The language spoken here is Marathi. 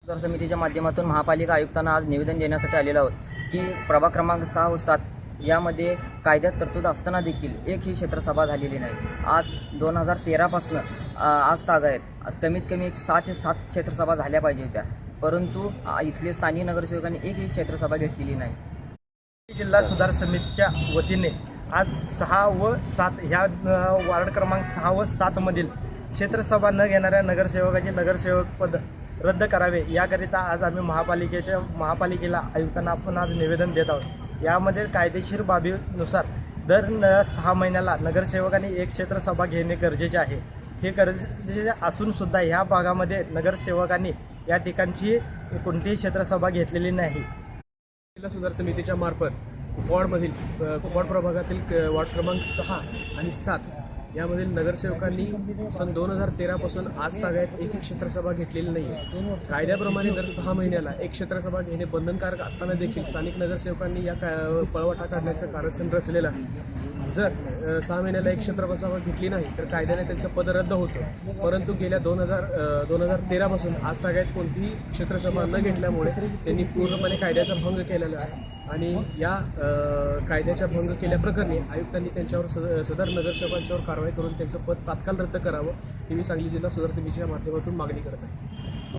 सुधार समितीच्या माध्यमातून महापालिका आयुक्तांना आज निवेदन देण्यासाठी आलेलो आहोत की प्रभाग क्रमांक 6 व 7 यामध्ये कायद्यात तरतूद असताना देखील एकही क्षेत्रसभा झालेली नाही। आज 2013 पासून आज ताग आहेत, कमीत कमी 6 ते 7 क्षेत्रसभा झाल्या पाहिजे होत्या, परंतु इथले स्थानिक नगरसेवकांनी एकही क्षेत्रसभा घेतलेली नाही। जिल्हा सुधार समितीच्या वतीने आज 6 व 7 ह्या वार्ड क्रमांक 6 व 7 मधील क्षेत्रसभा न घेणाऱ्या नगरसेवकाचे नगरसेवक पद रद्द करावे याकरिता आज आम्ही महापालिकेला आयुक्तांना आपण आज निवेदन देत आहोत। यामध्ये कायदेशीर बाबीनुसार दर 6 महिन्याला नगरसेवकांनी एक क्षेत्रसभा घेणे गरजेचे आहे। हे गरजेचे असून सुद्धा ह्या भागामध्ये नगरसेवकांनी या ठिकाणची कोणतीही क्षेत्रसभा घेतलेली नाही। जिल्हा सुधार समितीच्या मार्फत कुपवाड प्रभागातील वार्ड क्रमांक 6 आणि 7 यामधील नगरसेवकांनी सन 2013 पासून आज तागायत एक क्षेत्रसभा घेतलेली नाही। कायद्याप्रमाणे दर 6 महिन्याला एक क्षेत्रसभा घेणे बंधनकारक असताना देखील स्थानिक नगरसेवकांनी या पळवाटा काढण्याचं कारस्थान रचलेलं आहे। जर 6 महिन्याला एक क्षेत्रसभा घेतली नाही तर कायद्याने त्यांचं पद रद्द होतं, परंतु गेल्या 2013 पासून आज तागायत कोणतीही क्षेत्रसभा न घेतल्यामुळे त्यांनी पूर्णपणे कायद्याचा भंग केलेला आहे आणि या कायद्याच्या भंग केल्याप्रकरणी आयुक्तांनी त्यांच्यावर सदर नगरसेवकांच्यावर कारवाई करून त्यांचं पद तात्काळ रद्द करावं ही मी सांगली जिल्हा सुधार समितीच्या माध्यमातून मागणी करत आहे।